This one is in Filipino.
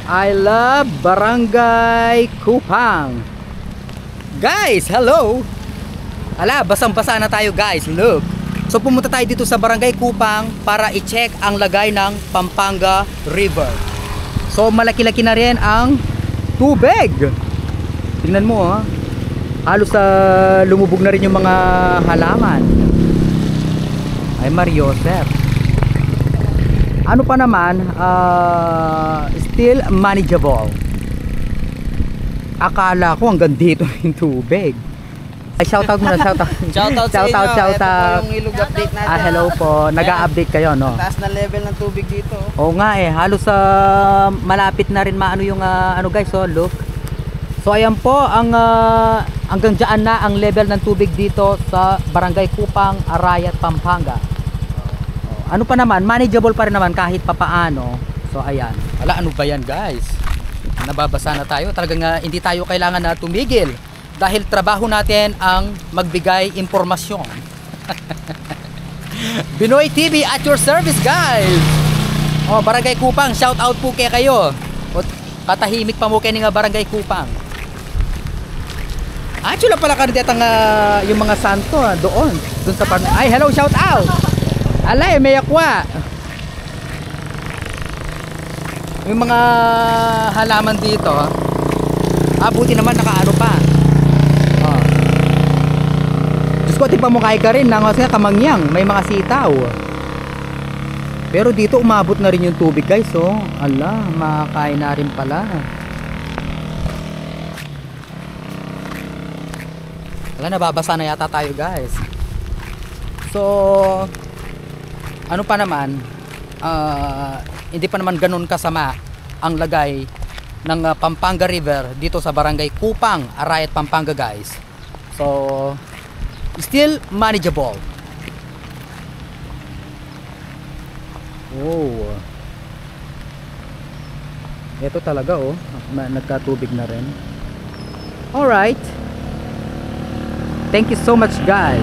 I love Barangay Kupang. Guys, hello. Ala, basang-basa na tayo guys, look. So pumunta tayo dito sa Barangay Kupang para i-check ang lagay ng Pampanga River. So malaki-laki na rin ang tubig. Tingnan mo ha. Halos lumubog na rin yung mga halaman. Ay Mariosep. Ano pa naman, still manageable. Akala ko hanggang dito yung tubig. Ay, shoutout muna, shoutout. Shoutout sa inyo. Ito po yung ilog update natin. Hello po. Nag-a-update kayo, no? Taas na level ng tubig dito. Oo nga eh, halos malapit na rin maano yung ano guys, oh, look. So ayan po, hanggang dyan na ang level ng tubig dito sa Barangay Kupang, Arayat, Pampanga. Ano pa naman, manageable pa rin naman kahit papaano. So ayan. Ala, ano ba yan guys? Nababasa na tayo. Talagang hindi tayo kailangan na tumigil. Dahil trabaho natin ang magbigay impormasyon. Binoy TV at your service guys. Oh, Barangay Kupang, shout out po kayo. O, katahimik pa mo kayo nga Barangay Kupang. Actually pala kandidat ang yung mga santo doon sa ay hello, shout out. Alay, may akwa. Yung mga halaman dito, buti naman nakaano pa. Oh. Diyos ko, tipa mo kay ka rin, kasi kamangyang, may mga sitaw. Pero dito umabot na rin yung tubig guys, oh. Ala, makakain na rin pala. Wala, nababasa na yata tayo guys. So ano pa naman, hindi pa naman ganun kasama ang lagay ng Pampanga River dito sa Barangay Kupang, Arayat, Pampanga guys. So still manageable. Oh, ito talaga oh, nagkatubig na rin. Alright, thank you so much guys.